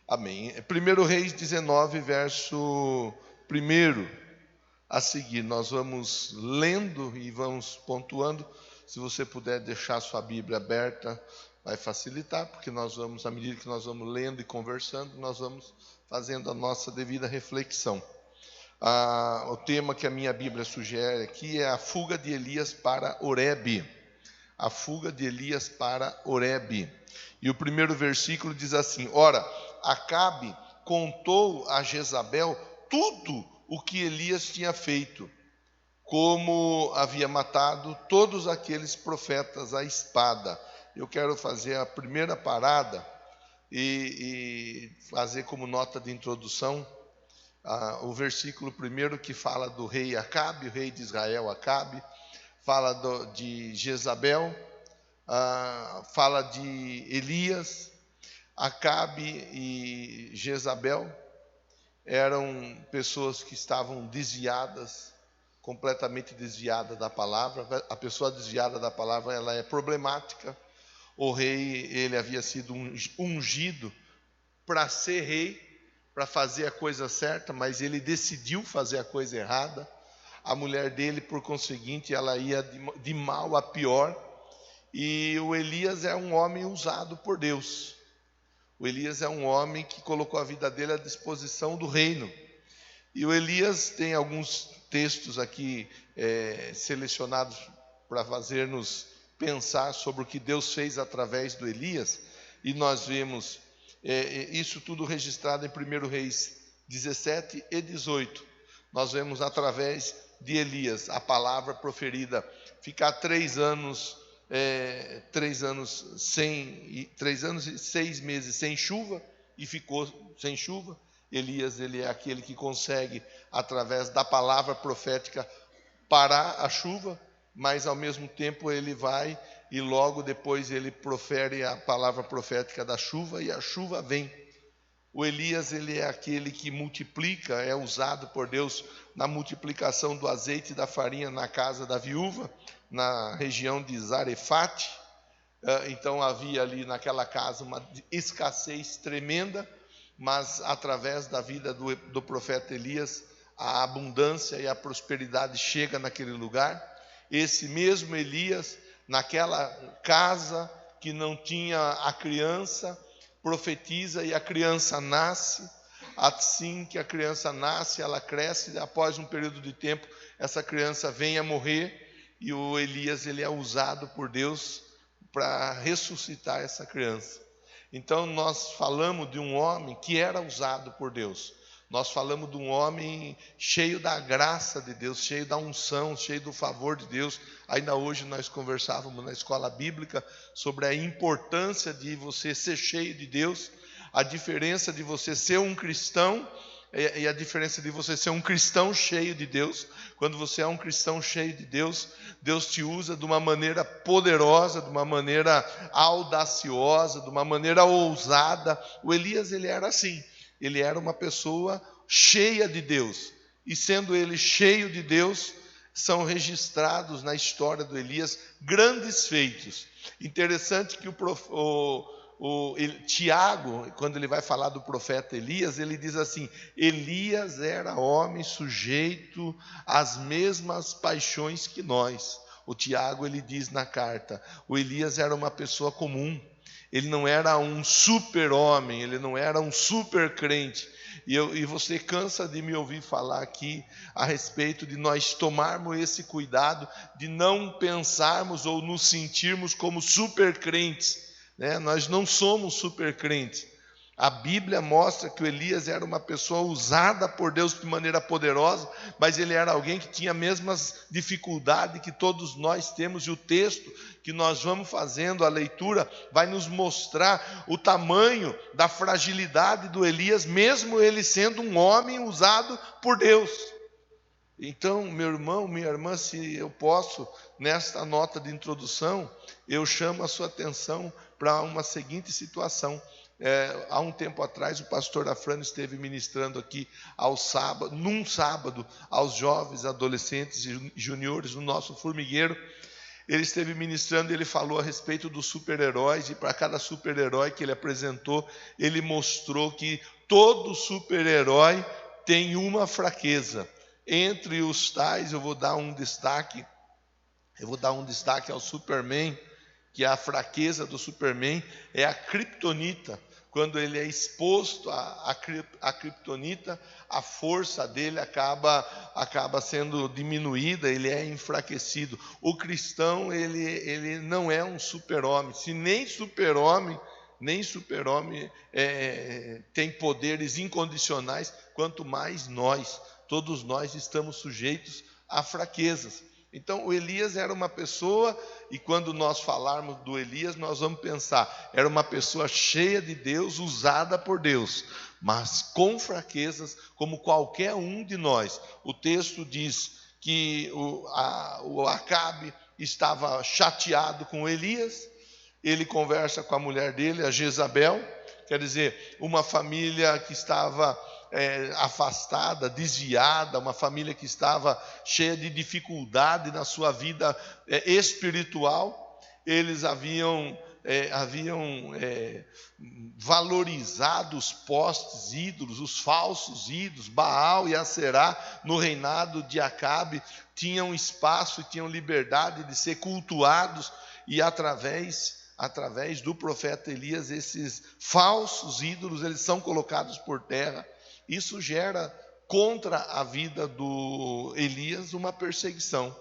Amém. 1 Reis 19, verso 1. A seguir, nós vamos lendo e vamos pontuando. Se você puder deixar sua Bíblia aberta, vai facilitar, porque nós vamos, à medida que nós vamos lendo e conversando, nós vamos fazendo a nossa devida reflexão. O tema que a minha Bíblia sugere aqui é a fuga de Elias para Horebe. A fuga de Elias para Horebe. E o primeiro versículo diz assim: Ora, Acabe contou a Jezabel tudo o que Elias tinha feito, como havia matado todos aqueles profetas à espada. Eu quero fazer a primeira parada e fazer como nota de introdução o versículo primeiro que fala do rei Acabe, o rei de Israel Acabe, fala de Jezabel, fala de Elias. Acabe e Jezabel eram pessoas que estavam desviadas, completamente desviadas da palavra. A pessoa desviada da palavra, ela é problemática. O rei, ele havia sido ungido para ser rei, para fazer a coisa certa, mas ele decidiu fazer a coisa errada. A mulher dele, por conseguinte, ela ia de mal a pior. E o Elias é um homem usado por Deus. O Elias é um homem que colocou a vida dele à disposição do reino. E o Elias tem alguns textos aqui selecionados para fazer-nos pensar sobre o que Deus fez através do Elias. E nós vemos isso tudo registrado em 1 Reis 17 e 18. Nós vemos através de Elias a palavra proferida, ficar 3 anos e 6 meses sem chuva, e ficou sem chuva. Elias, ele é aquele que consegue, através da palavra profética, parar a chuva, mas ao mesmo tempo ele vai e logo depois ele profere a palavra profética da chuva e a chuva vem. O Elias, ele é aquele que multiplica, é usado por Deus na multiplicação do azeite e da farinha na casa da viúva, na região de Zarefate. Então havia ali naquela casa uma escassez tremenda, mas através da vida do profeta Elias, a abundância e a prosperidade chega naquele lugar. Esse mesmo Elias, naquela casa que não tinha a criança, profetiza e a criança nasce. Assim que a criança nasce, ela cresce, e após um período de tempo, essa criança vem a morrer, e o Elias, ele é usado por Deus para ressuscitar essa criança. Então nós falamos de um homem que era usado por Deus. Nós falamos de um homem cheio da graça de Deus, cheio da unção, cheio do favor de Deus. Ainda hoje nós conversávamos na escola bíblica sobre a importância de você ser cheio de Deus, a diferença de você ser um cristão e a diferença de você ser um cristão cheio de Deus. Quando você é um cristão cheio de Deus, Deus te usa de uma maneira poderosa, de uma maneira audaciosa, de uma maneira ousada. O Elias, ele era assim. Ele era uma pessoa cheia de Deus. E sendo ele cheio de Deus, são registrados na história do Elias grandes feitos. Interessante que Tiago, quando ele vai falar do profeta Elias, ele diz assim: Elias era homem sujeito às mesmas paixões que nós. O Tiago, ele diz na carta, o Elias era uma pessoa comum. Ele não era um super-homem, ele não era um super-crente. E você cansa de me ouvir falar aqui a respeito de nós tomarmos esse cuidado de não pensarmos ou nos sentirmos como super-crentes, né? Nós não somos super-crentes. A Bíblia mostra que o Elias era uma pessoa usada por Deus de maneira poderosa, mas ele era alguém que tinha as mesmas dificuldades que todos nós temos, e o texto que nós vamos fazendo, a leitura, vai nos mostrar o tamanho da fragilidade do Elias, mesmo ele sendo um homem usado por Deus. Então, meu irmão, minha irmã, se eu posso, nesta nota de introdução, eu chamo a sua atenção para uma seguinte situação. Há um tempo atrás, o pastor Afrânio esteve ministrando aqui num sábado, aos jovens, adolescentes e juniores no nosso formigueiro. Ele esteve ministrando e ele falou a respeito dos super-heróis, e para cada super-herói que ele apresentou, ele mostrou que todo super-herói tem uma fraqueza. Entre os tais, eu vou dar um destaque ao Superman, que a fraqueza do Superman é a criptonita. Quando ele é exposto à criptonita, a força dele acaba sendo diminuída, ele é enfraquecido. O cristão, ele não é um super-homem. Se nem super-homem tem poderes incondicionais, quanto mais nós. Todos nós estamos sujeitos a fraquezas. Então, o Elias era uma pessoa, e quando nós falarmos do Elias, nós vamos pensar, era uma pessoa cheia de Deus, usada por Deus, mas com fraquezas, como qualquer um de nós. O texto diz que o Acabe estava chateado com Elias, ele conversa com a mulher dele, a Jezabel, quer dizer, uma família que estava afastada, desviada, uma família que estava cheia de dificuldade na sua vida espiritual. Eles haviam valorizado os postes ídolos, os falsos ídolos, Baal e Aserá, no reinado de Acabe, tinham espaço e tinham liberdade de ser cultuados, e através do profeta Elias, esses falsos ídolos, eles são colocados por terra. Isso gera contra a vida do Elias uma perseguição.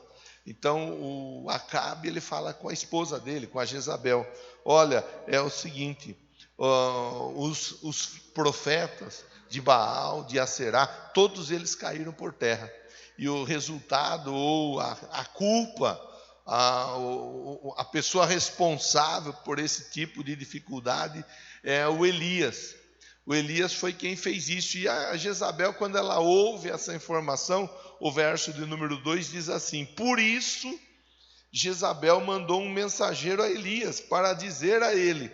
Então o Acabe, ele fala com a esposa dele, com a Jezabel: olha, é o seguinte, os profetas de Baal, de Aserá, todos eles caíram por terra. E o resultado, ou a culpa, a pessoa responsável por esse tipo de dificuldade é o Elias. O Elias foi quem fez isso. E a Jezabel, quando ela ouve essa informação, o verso de número 2 diz assim: por isso Jezabel mandou um mensageiro a Elias para dizer a ele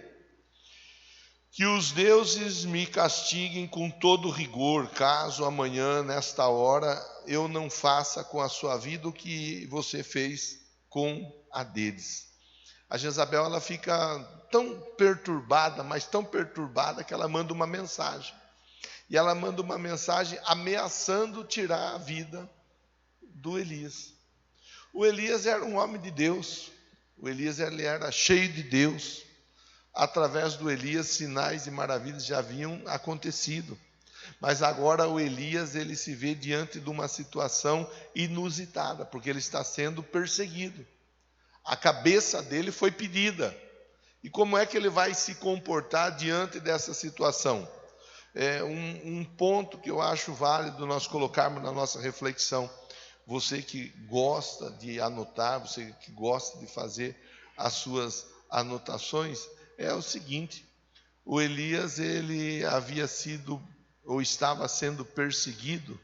que os deuses me castiguem com todo rigor, caso amanhã, nesta hora, eu não faça com a sua vida o que você fez com a deles. A Jezabel, ela fica tão perturbada, mas tão perturbada, que ela manda uma mensagem. E ela manda uma mensagem ameaçando tirar a vida do Elias. O Elias era um homem de Deus. O Elias, ele era cheio de Deus. Através do Elias, sinais e maravilhas já haviam acontecido. Mas agora o Elias, ele se vê diante de uma situação inusitada, porque ele está sendo perseguido. A cabeça dele foi pedida. E como é que ele vai se comportar diante dessa situação? Um ponto que eu acho válido nós colocarmos na nossa reflexão. Você que gosta de anotar, você que gosta de fazer as suas anotações, é o seguinte: o Elias, ele havia sido ou estava sendo perseguido,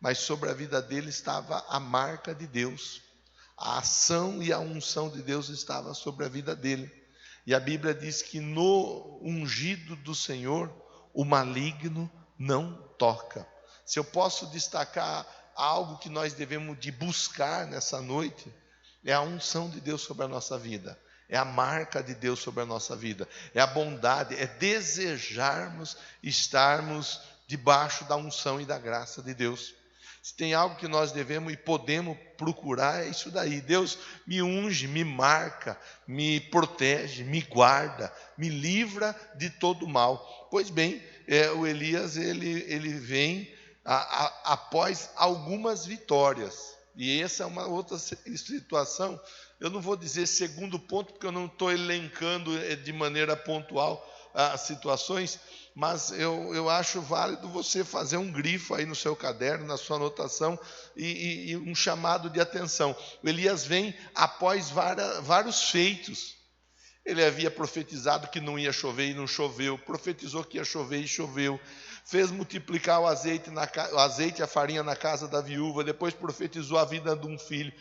mas sobre a vida dele estava a marca de Deus. A ação e a unção de Deus estava sobre a vida dele. E a Bíblia diz que no ungido do Senhor, o maligno não toca. Se eu posso destacar algo que nós devemos de buscar nessa noite, é a unção de Deus sobre a nossa vida. É a marca de Deus sobre a nossa vida. É a bondade, é desejarmos estarmos debaixo da unção e da graça de Deus. Se tem algo que nós devemos e podemos procurar, é isso daí. Deus me unge, me marca, me protege, me guarda, me livra de todo mal. Pois bem, o Elias, ele vem após algumas vitórias. E essa é uma outra situação. Eu não vou dizer segundo ponto, porque eu não estou elencando de maneira pontual as situações, mas eu acho válido você fazer um grifo aí no seu caderno, na sua anotação, e um chamado de atenção. O Elias vem após vários feios. Ele havia profetizado que não ia chover e não choveu, profetizou que ia chover e choveu, fez multiplicar o azeite e a farinha na casa da viúva, depois profetizou a vida de um filho,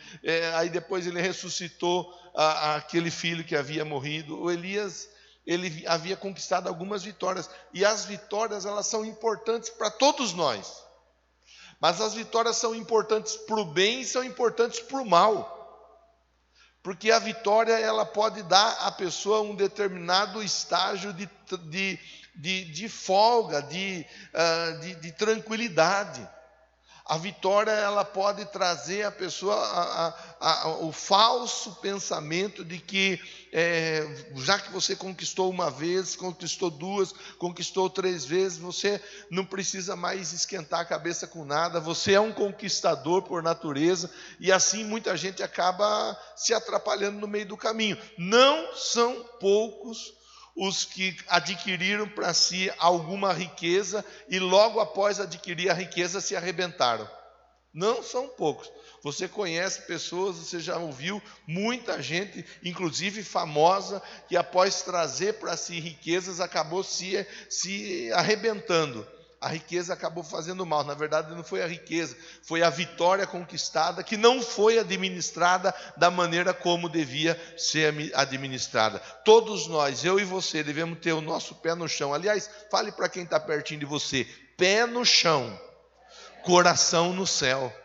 aí depois ele ressuscitou aquele filho que havia morrido. O Elias, ele havia conquistado algumas vitórias, e as vitórias, elas são importantes para todos nós, mas as vitórias são importantes para o bem e são importantes para o mal. Porque a vitória, ela pode dar à pessoa um determinado estágio de folga, de tranquilidade. A vitória, ela pode trazer à pessoa o falso pensamento de que, já que você conquistou uma vez, conquistou duas, conquistou 3 vezes, você não precisa mais esquentar a cabeça com nada, você é um conquistador por natureza, e assim muita gente acaba se atrapalhando no meio do caminho. Não são poucos os que adquiriram para si alguma riqueza e logo após adquirir a riqueza se arrebentaram. Não são poucos. Você conhece pessoas, você já ouviu muita gente, inclusive famosa, que após trazer para si riquezas acabou se arrebentando. A riqueza acabou fazendo mal. Na verdade, não foi a riqueza, foi a vitória conquistada que não foi administrada da maneira como devia ser administrada. Todos nós, eu e você, devemos ter o nosso pé no chão. Aliás, fale para quem está pertinho de você: pé no chão, coração no céu.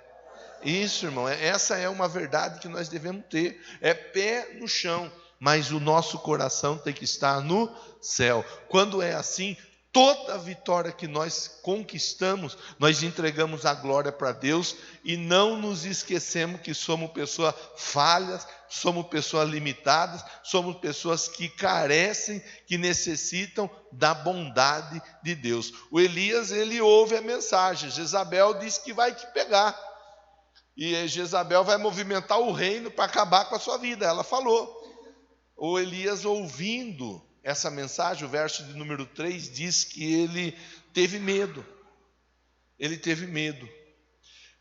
Isso, irmão, essa é uma verdade que nós devemos ter. É pé no chão, mas o nosso coração tem que estar no céu. Quando é assim, toda vitória que nós conquistamos, nós entregamos a glória para Deus e não nos esquecemos que somos pessoas falhas, somos pessoas limitadas, somos pessoas que carecem, que necessitam da bondade de Deus. O Elias, ele ouve a mensagem, Jezabel diz que vai te pegar, e Jezabel vai movimentar o reino para acabar com a sua vida, ela falou. O Elias, ouvindo essa mensagem, o verso de número 3 diz que ele teve medo. Ele teve medo.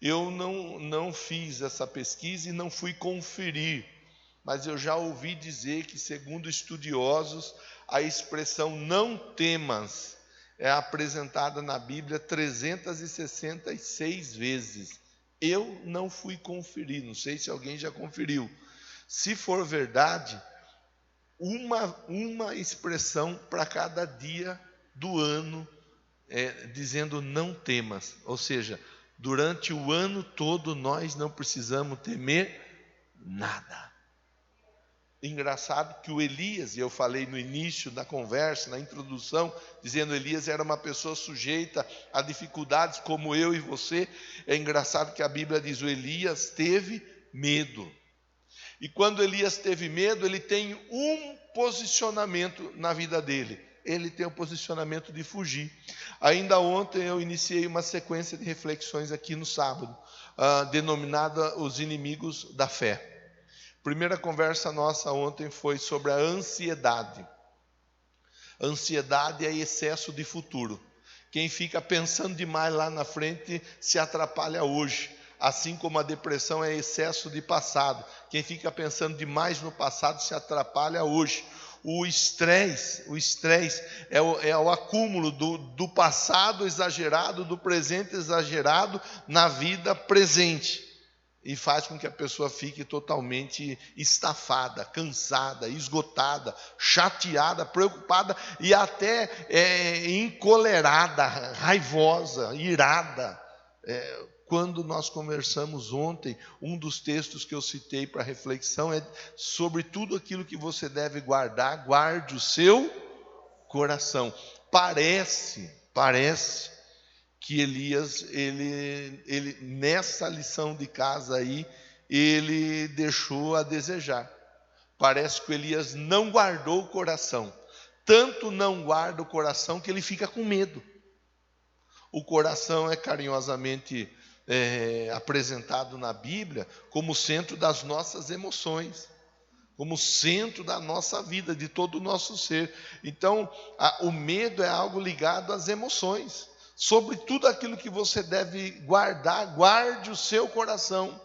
Eu não fiz essa pesquisa e não fui conferir, mas eu já ouvi dizer que, segundo estudiosos, a expressão não temas é apresentada na Bíblia 366 vezes. Eu não fui conferir, não sei se alguém já conferiu. Se for verdade, uma expressão para cada dia do ano, dizendo não temas, ou seja, durante o ano todo nós não precisamos temer nada. Engraçado que o Elias, e eu falei no início da conversa, na introdução, dizendo que Elias era uma pessoa sujeita a dificuldades como eu e você. É engraçado que a Bíblia diz: o Elias teve medo. E quando Elias teve medo, ele tem um posicionamento na vida dele. Ele tem o posicionamento de fugir. Ainda ontem eu iniciei uma sequência de reflexões aqui no sábado, denominada Os Inimigos da Fé. Primeira conversa nossa ontem foi sobre a ansiedade. Ansiedade é excesso de futuro. Quem fica pensando demais lá na frente se atrapalha hoje. Assim como a depressão é excesso de passado. Quem fica pensando demais no passado se atrapalha hoje. O estresse é o acúmulo do passado exagerado, do presente exagerado na vida presente. E faz com que a pessoa fique totalmente estafada, cansada, esgotada, chateada, preocupada e até encolerada, raivosa, irada. Quando nós conversamos ontem, um dos textos que eu citei para reflexão é sobre tudo aquilo que você deve guardar, guarde o seu coração. Parece que Elias, ele nessa lição de casa aí, ele deixou a desejar. Parece que Elias não guardou o coração. Tanto não guarda o coração que ele fica com medo. O coração é carinhosamente apresentado na Bíblia como o centro das nossas emoções, como o centro da nossa vida, de todo o nosso ser. Então, o medo é algo ligado às emoções. Sobre tudo aquilo que você deve guardar, guarde o seu coração.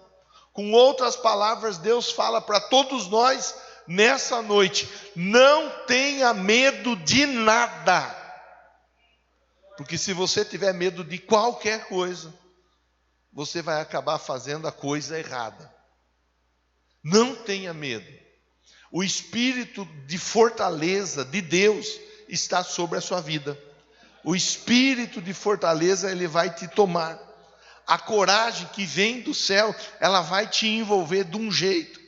Com outras palavras, Deus fala para todos nós nessa noite: não tenha medo de nada. Porque se você tiver medo de qualquer coisa, você vai acabar fazendo a coisa errada. Não tenha medo. O espírito de fortaleza de Deus está sobre a sua vida. O espírito de fortaleza, ele vai te tomar. A coragem que vem do céu, ela vai te envolver de um jeito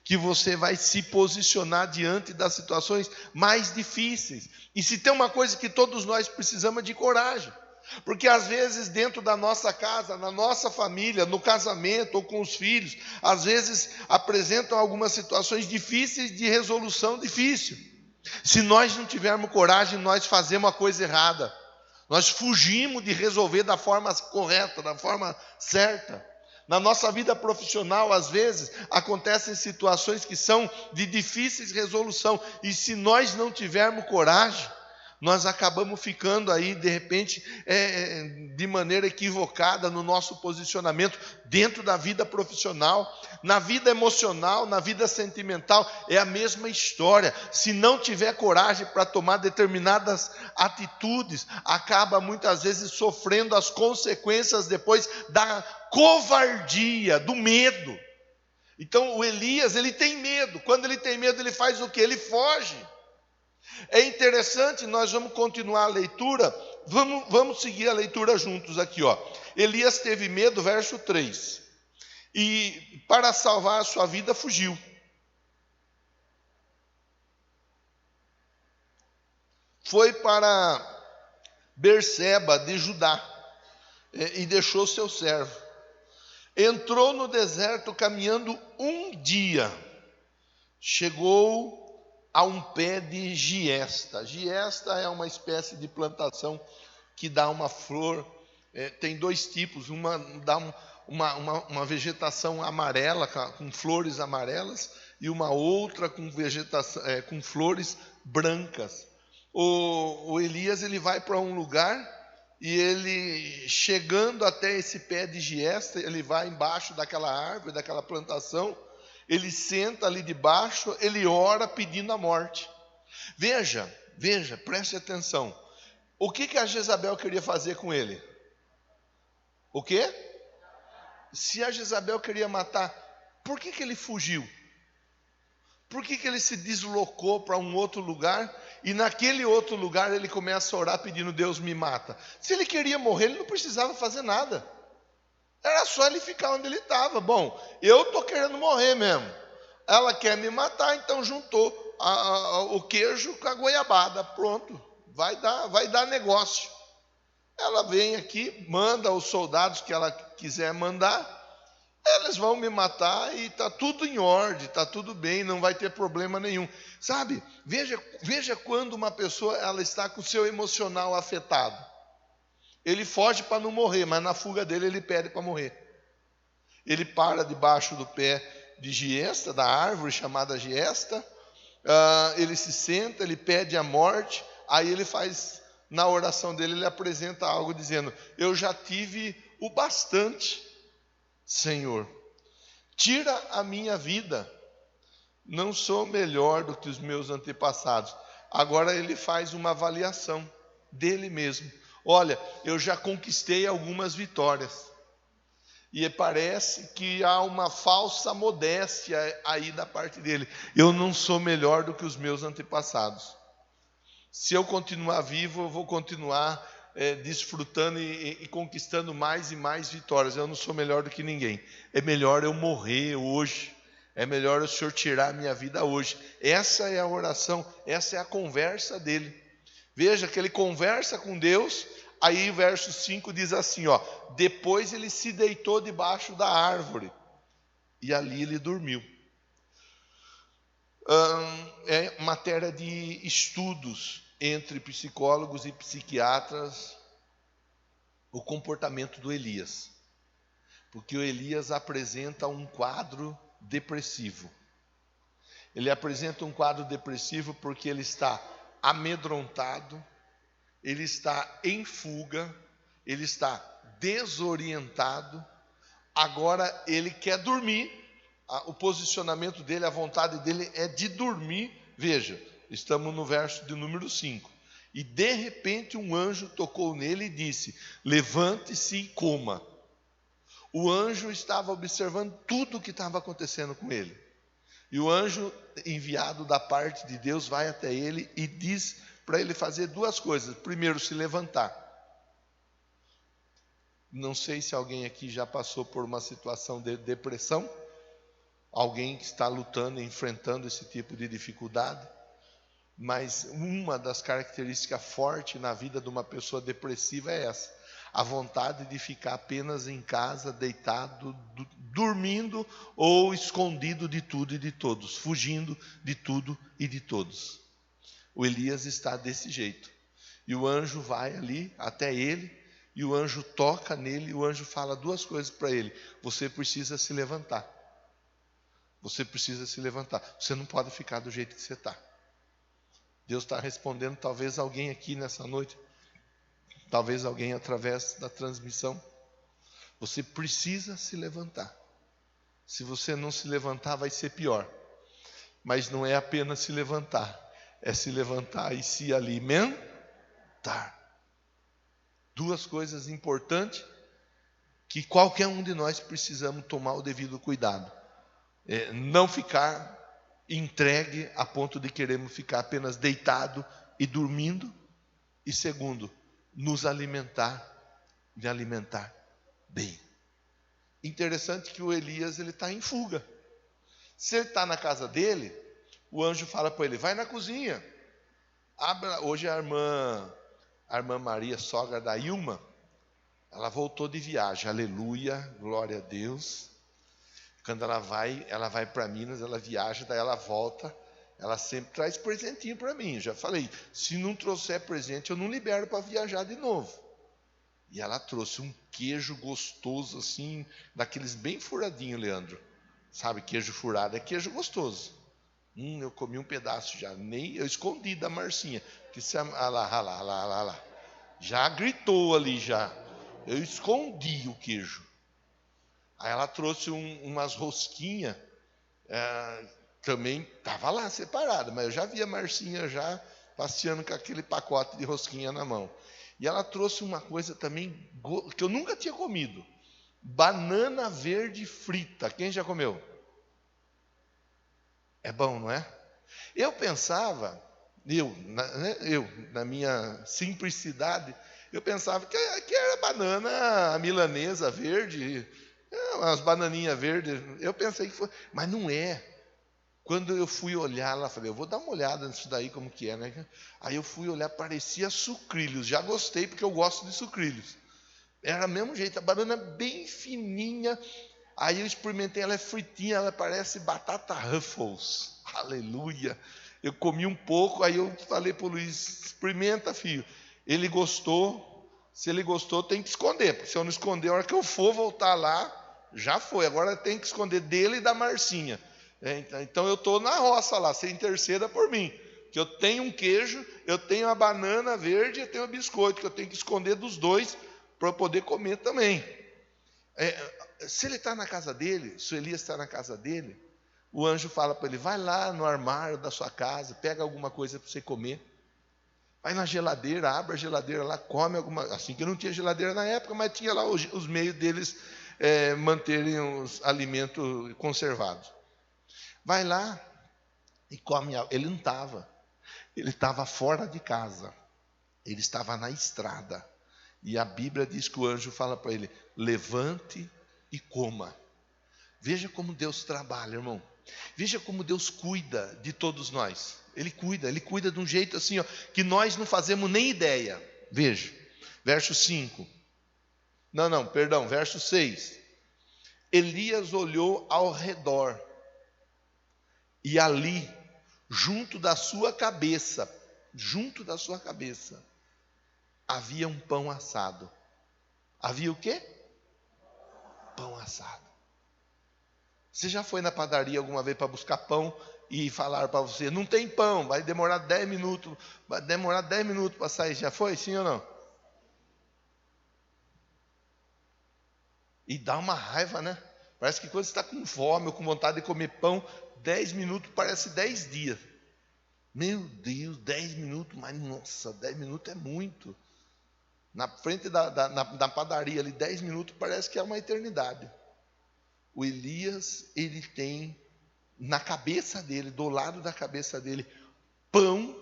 que você vai se posicionar diante das situações mais difíceis. E se tem uma coisa que todos nós precisamos é de coragem. Porque às vezes dentro da nossa casa, na nossa família, no casamento ou com os filhos, às vezes apresentam algumas situações difíceis de resolução difícil. Se nós não tivermos coragem, nós fazemos a coisa errada. Nós fugimos de resolver da forma correta, da forma certa. Na nossa vida profissional, às vezes, acontecem situações que são de difíceis resolução. E se nós não tivermos coragem, nós acabamos ficando aí, de repente, de maneira equivocada no nosso posicionamento dentro da vida profissional. Na vida emocional, na vida sentimental, é a mesma história. Se não tiver coragem para tomar determinadas atitudes, acaba muitas vezes sofrendo as consequências depois da covardia, do medo. Então o Elias, ele tem medo. Quando ele tem medo, ele faz o quê? Ele foge. É interessante, nós vamos continuar a leitura, vamos seguir a leitura juntos aqui, ó. Elias teve medo, verso 3. E para salvar a sua vida, fugiu. Foi para Berseba de Judá e deixou seu servo. Entrou no deserto caminhando um dia. Chegou a um pé de giesta. Giesta é uma espécie de plantação que dá uma flor. Tem dois tipos. Uma dá uma vegetação amarela, com flores amarelas, e uma outra com vegetação, com flores brancas. O Elias, ele vai para um lugar, e ele, chegando até esse pé de giesta, ele vai embaixo daquela árvore, daquela plantação, ele senta ali debaixo, ele ora pedindo a morte. Veja, preste atenção. O que a Jezabel queria fazer com ele? O quê? Se a Jezabel queria matar, por que ele fugiu? Por que ele se deslocou para um outro lugar e naquele outro lugar ele começa a orar pedindo: Deus me mata? Se ele queria morrer, ele não precisava fazer nada. Era só ele ficar onde ele estava. Bom, eu estou querendo morrer mesmo. Ela quer me matar, então juntou o queijo com a goiabada. Pronto, vai dar negócio. Ela vem aqui, manda os soldados que ela quiser mandar. Eles vão me matar e está tudo em ordem, está tudo bem, não vai ter problema nenhum. Sabe, veja quando uma pessoa ela está com o seu emocional afetado. Ele foge para não morrer, mas na fuga dele ele pede para morrer. Ele para debaixo do pé de giesta, da árvore chamada giesta, ele se senta, ele pede a morte, aí ele faz, na oração dele, ele apresenta algo dizendo: eu já tive o bastante, Senhor, tira a minha vida, não sou melhor do que os meus antepassados. Agora ele faz uma avaliação dele mesmo. Olha, eu já conquistei algumas vitórias. E parece que há uma falsa modéstia aí da parte dele. Eu não sou melhor do que os meus antepassados. Se eu continuar vivo, eu vou continuar desfrutando e conquistando mais e mais vitórias. Eu não sou melhor do que ninguém. É melhor eu morrer hoje. É melhor o Senhor tirar a minha vida hoje. Essa é a oração, essa é a conversa dele. Veja que ele conversa com Deus, aí verso 5 diz assim, ó: depois ele se deitou debaixo da árvore, e ali ele dormiu. É matéria de estudos entre psicólogos e psiquiatras, o comportamento do Elias. Porque o Elias apresenta um quadro depressivo. Ele apresenta um quadro depressivo porque ele está amedrontado, ele está em fuga, ele está desorientado, agora ele quer dormir, o posicionamento dele, a vontade dele é de dormir. Veja, estamos no verso de número 5, e de repente um anjo tocou nele e disse: levante-se e coma. O anjo estava observando tudo o que estava acontecendo com ele. E o anjo enviado da parte de Deus vai até ele e diz para ele fazer duas coisas. Primeiro, se levantar. Não sei se alguém aqui já passou por uma situação de depressão, alguém que está lutando, enfrentando esse tipo de dificuldade. Mas uma das características fortes na vida de uma pessoa depressiva é essa: a vontade de ficar apenas em casa, deitado, dormindo ou escondido de tudo e de todos, fugindo de tudo e de todos. O Elias está desse jeito. E o anjo vai ali até ele, e o anjo toca nele, e o anjo fala duas coisas para ele: você precisa se levantar. Você precisa se levantar. Você não pode ficar do jeito que você está. Deus está respondendo, talvez alguém aqui nessa noite, talvez alguém através da transmissão. Você precisa se levantar. Se você não se levantar, vai ser pior. Mas não é apenas se levantar, é se levantar e se alimentar. Duas coisas importantes que qualquer um de nós precisamos tomar o devido cuidado. Não ficar entregue a ponto de queremos ficar apenas deitado e dormindo. E segundo, nos alimentar, de alimentar bem. Interessante que o Elias está em fuga. Se ele está na casa dele, o anjo fala para ele: vai na cozinha. Hoje a irmã Maria, sogra da Ilma, ela voltou de viagem. Aleluia, glória a Deus. Quando ela vai para Minas, ela viaja, daí ela volta, ela sempre traz presentinho para mim. Já falei, se não trouxer presente, eu não libero para viajar de novo. E ela trouxe um queijo gostoso, assim, daqueles bem furadinho, Leandro. Sabe, queijo furado é queijo gostoso. Eu comi um pedaço já, nem eu escondi da Marcinha. Que lá. Já gritou ali já. Eu escondi o queijo. Aí ela trouxe umas rosquinhas, também estava lá separada, mas eu já vi a Marcinha já passeando com aquele pacote de rosquinha na mão. E ela trouxe uma coisa também que eu nunca tinha comido: banana verde frita. Quem já comeu? É bom, não é? Eu pensava, na minha simplicidade, eu pensava que era banana milanesa verde, umas bananinhas verdes. Eu pensei que foi, mas não é. Quando eu fui olhar lá, falei, eu vou dar uma olhada nisso daí, como que é, né? Aí eu fui olhar, parecia sucrilhos. Já gostei, porque eu gosto de sucrilhos. Era do mesmo jeito, a banana bem fininha. Aí eu experimentei, ela é fritinha, ela parece batata Ruffles. Aleluia. Eu comi um pouco, aí eu falei para o Luiz, experimenta, filho. Ele gostou. Se ele gostou, tem que esconder, porque se eu não esconder, a hora que eu for voltar lá, já foi. Agora tem que esconder dele e da Marcinha. Então eu estou na roça lá, você interceda por mim. Que eu tenho um queijo, eu tenho a banana verde e eu tenho o biscoito, que eu tenho que esconder dos dois para eu poder comer também. Se ele está na casa dele, se o Elias está na casa dele, o anjo fala para ele: vai lá no armário da sua casa, pega alguma coisa para você comer. Vai na geladeira, abre a geladeira lá, come alguma. Assim que não tinha geladeira na época, mas tinha lá os meios deles manterem os alimentos conservados. Vai lá e come. Ele não estava. Ele estava fora de casa. Ele estava na estrada. E a Bíblia diz que o anjo fala para ele: levante e coma. Veja como Deus trabalha, irmão. Veja como Deus cuida de todos nós. Ele cuida de um jeito assim, ó, que nós não fazemos nem ideia. Veja, verso 5. Verso 6. Elias olhou ao redor, e ali, junto da sua cabeça, havia um pão assado. Havia o quê? Pão assado. Você já foi na padaria alguma vez para buscar pão e falaram para você: não tem pão, vai demorar 10 minutos, para sair? Já foi, sim ou não? E dá uma raiva, né? Parece que quando você está com fome ou com vontade de comer pão, 10 minutos parece 10 dias. Meu Deus, 10 minutos, mas nossa, 10 minutos é muito. Na frente da padaria ali, 10 minutos parece que é uma eternidade. O Elias, ele tem na cabeça dele, do lado da cabeça dele, pão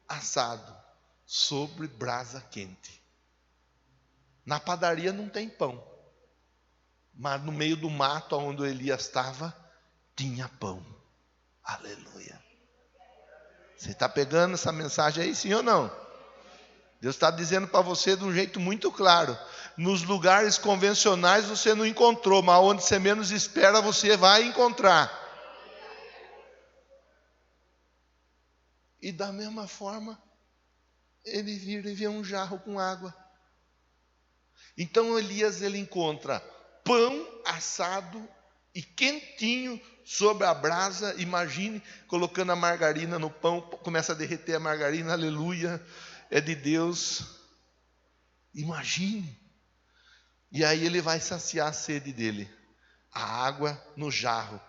assado sobre brasa quente. Na padaria não tem pão, mas no meio do mato onde o Elias estava tinha pão. Aleluia. Você está pegando essa mensagem aí, sim ou não? Deus está dizendo para você de um jeito muito claro. Nos lugares convencionais você não encontrou, mas onde você menos espera você vai encontrar. E da mesma forma, ele vira e vê um jarro com água. Então Elias ele encontra pão assado e quentinho sobre a brasa. Imagine colocando a margarina no pão, começa a derreter a margarina, aleluia, é de Deus. Imagine. E aí ele vai saciar a sede dele. A água no jarro,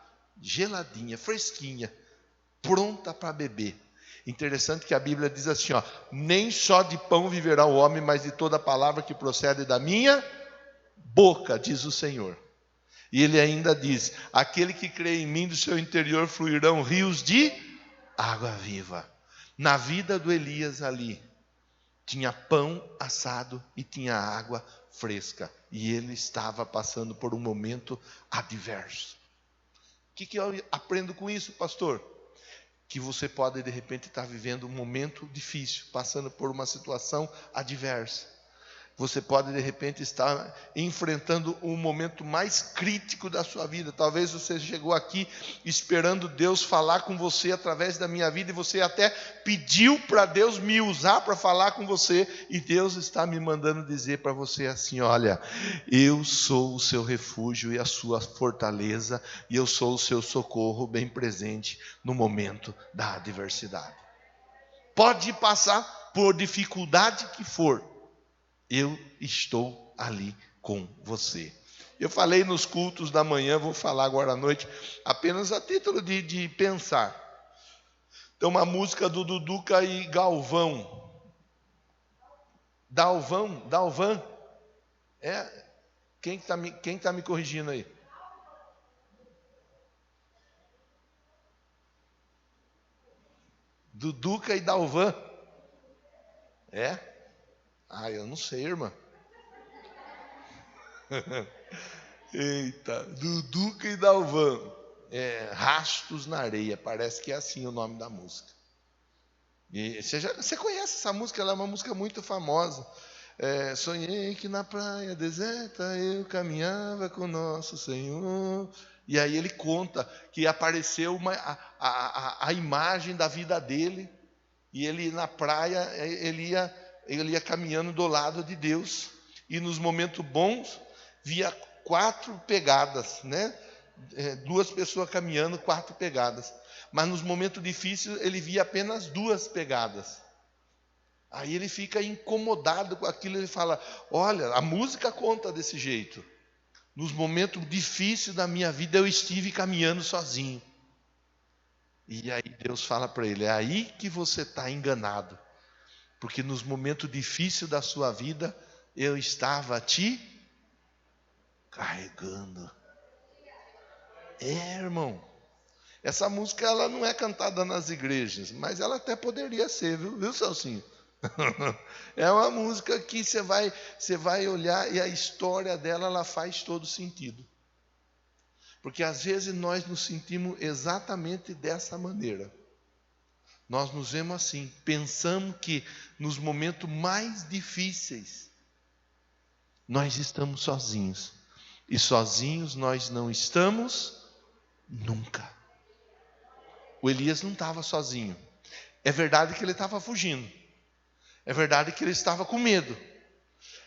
geladinha, fresquinha, pronta para beber. Interessante que a Bíblia diz assim, ó: nem só de pão viverá o homem, mas de toda palavra que procede da minha boca, diz o Senhor. E ele ainda diz: aquele que crê em mim, do seu interior fluirão rios de água viva. Na vida do Elias ali, tinha pão assado e tinha água fresca. E ele estava passando por um momento adverso. O que eu aprendo com isso, pastor? Que você pode de repente estar vivendo um momento difícil, passando por uma situação adversa. Você pode de repente estar enfrentando um momento mais crítico da sua vida. Talvez você chegou aqui esperando Deus falar com você através da minha vida, e você até pediu para Deus me usar para falar com você, e Deus está me mandando dizer para você assim: olha, eu sou o seu refúgio e a sua fortaleza, e eu sou o seu socorro bem presente no momento da adversidade. Pode passar por dificuldade que for, eu estou ali com você. Eu falei nos cultos da manhã, vou falar agora à noite, apenas a título de pensar. Tem uma música do Duduca e Galvão. Dalvan? É? Quem tá me corrigindo aí? Duduca e Dalvan. É? Eu não sei, irmã. Eita, Duduca e Dalvan. Rastos na Areia, parece que é assim o nome da música. E você conhece essa música, ela é uma música muito famosa. Sonhei que na praia deserta eu caminhava com nosso Senhor. E aí ele conta que apareceu a imagem da vida dele, e ele na praia, ele ia caminhando do lado de Deus, e nos momentos bons via 4 pegadas, né? 2 pessoas caminhando, 4 pegadas. Mas nos momentos difíceis ele via apenas 2 pegadas. Aí ele fica incomodado com aquilo, ele fala: olha, a música conta desse jeito. Nos momentos difíceis da minha vida eu estive caminhando sozinho. E aí Deus fala para ele: é aí que você está enganado. Porque nos momentos difíceis da sua vida, eu estava te carregando. Irmão, essa música ela não é cantada nas igrejas, mas ela até poderia ser, viu Celcinho? É uma música que você vai olhar e a história dela ela faz todo sentido. Porque às vezes nós nos sentimos exatamente dessa maneira. Nós nos vemos assim, pensamos que nos momentos mais difíceis nós estamos sozinhos. E sozinhos nós não estamos nunca. O Elias não estava sozinho. É verdade que ele estava fugindo. É verdade que ele estava com medo.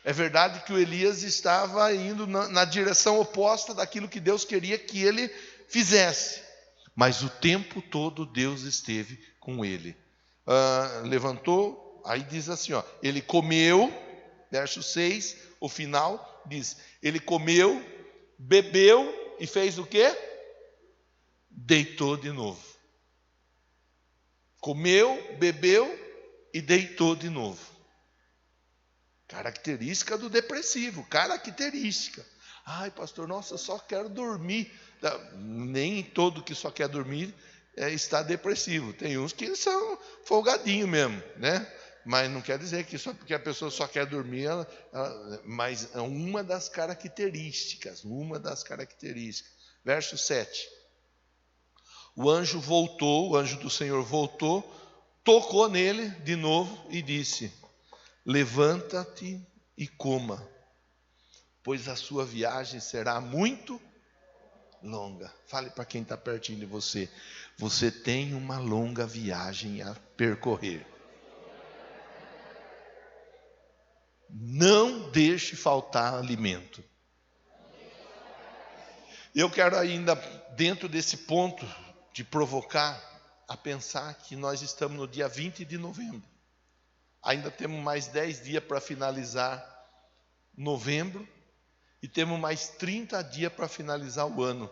É verdade que o Elias estava indo na direção oposta daquilo que Deus queria que ele fizesse. Mas o tempo todo Deus esteve com ele. Levantou, aí diz assim, ó, ele comeu, verso 6, o final diz, ele comeu, bebeu e fez o quê? Deitou de novo. Comeu, bebeu e deitou de novo. Característica do depressivo, característica. Ai, pastor, nossa, eu só quero dormir. Nem todo que só quer dormir está depressivo. Tem uns que são folgadinhos mesmo, né? Mas não quer dizer que só porque a pessoa só quer dormir, mas é uma das características. Verso 7. O anjo voltou, o anjo do Senhor voltou, tocou nele de novo e disse: levanta-te e coma, pois a sua viagem será muito longa. Fale para quem está pertinho de você: você tem uma longa viagem a percorrer. Não deixe faltar alimento. Eu quero ainda, dentro desse ponto, de provocar a pensar que nós estamos no dia 20 de novembro. Ainda temos mais 10 dias para finalizar novembro e temos mais 30 dias para finalizar o ano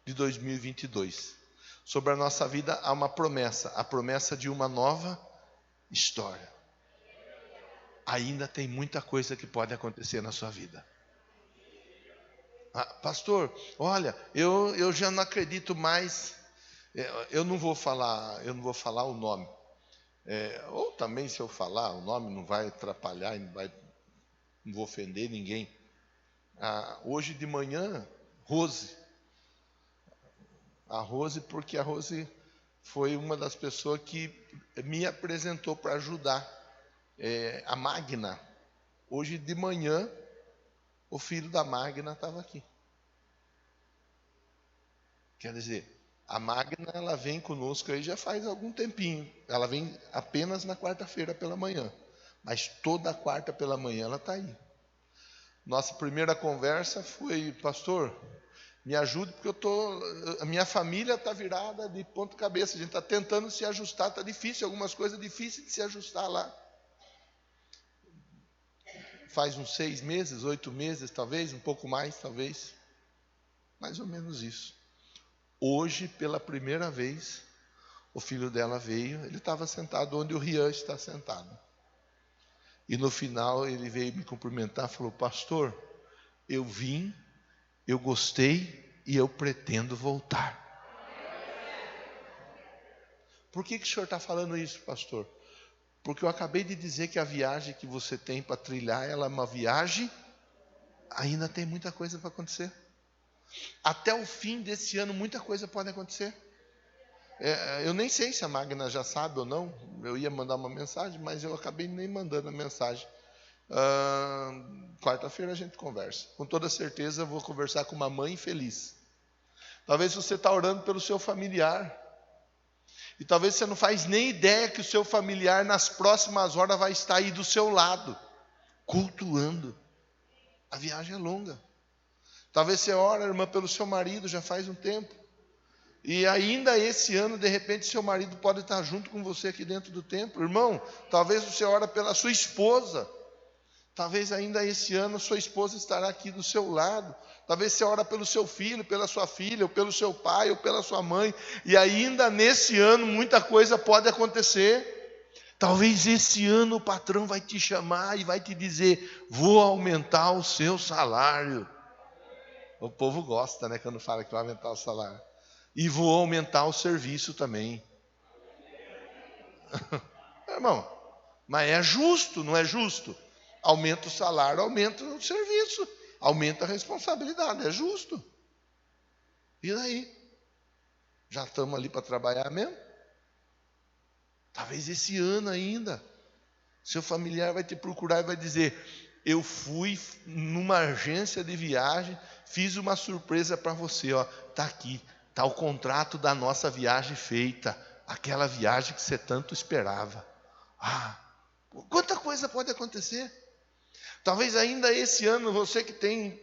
de 2022. Sobre a nossa vida há uma promessa, a promessa de uma nova história. Ainda tem muita coisa que pode acontecer na sua vida. Pastor, olha, eu já não acredito mais. Eu não vou falar o nome. Ou também, se eu falar o nome, não vai atrapalhar, não vou ofender ninguém. Hoje de manhã, a Rose, porque a Rose foi uma das pessoas que me apresentou para ajudar. A Magna. Hoje de manhã, o filho da Magna estava aqui. Quer dizer, a Magna, ela vem conosco aí já faz algum tempinho. Ela vem apenas na quarta-feira pela manhã. Mas toda quarta pela manhã ela está aí. Nossa primeira conversa foi: pastor, me ajude, porque a minha família está virada de ponta cabeça. A gente está tentando se ajustar, está difícil, algumas coisas difíceis de se ajustar lá. Faz uns 6 meses, 8 meses, talvez, um pouco mais, talvez. Mais ou menos isso. Hoje, pela primeira vez, o filho dela veio, ele estava sentado onde o Rian está sentado. E no final ele veio me cumprimentar, falou: pastor, eu vim, eu gostei e eu pretendo voltar. Por que o senhor está falando isso, pastor? Porque eu acabei de dizer que a viagem que você tem para trilhar, ela é uma viagem, ainda tem muita coisa para acontecer. Até o fim desse ano, muita coisa pode acontecer. Eu nem sei se a Magna já sabe ou não. Eu ia mandar uma mensagem, mas eu acabei nem mandando a mensagem. Quarta-feira a gente conversa. Com toda certeza eu vou conversar com uma mãe feliz. Talvez você está orando pelo seu familiar. E talvez você não faz nem ideia que o seu familiar nas próximas horas vai estar aí do seu lado, cultuando. A viagem é longa. Talvez você ora, irmã, pelo seu marido já faz um tempo. E ainda esse ano, de repente, seu marido pode estar junto com você aqui dentro do templo. Irmão, talvez você ora pela sua esposa. Talvez ainda esse ano sua esposa estará aqui do seu lado. Talvez você ora pelo seu filho, pela sua filha, ou pelo seu pai, ou pela sua mãe. E ainda nesse ano muita coisa pode acontecer. Talvez esse ano o patrão vai te chamar e vai te dizer: vou aumentar o seu salário. O povo gosta, né, quando fala que vai aumentar o salário. E vou aumentar o serviço também. Irmão, mas é justo, não é justo? Aumenta o salário, aumenta o serviço, aumenta a responsabilidade, é justo. E daí? Já estamos ali para trabalhar mesmo? Talvez esse ano ainda, seu familiar vai te procurar e vai dizer: eu fui numa agência de viagem, fiz uma surpresa para você, está aqui, está o contrato da nossa viagem feita, aquela viagem que você tanto esperava. Quanta coisa pode acontecer? Talvez ainda esse ano, você que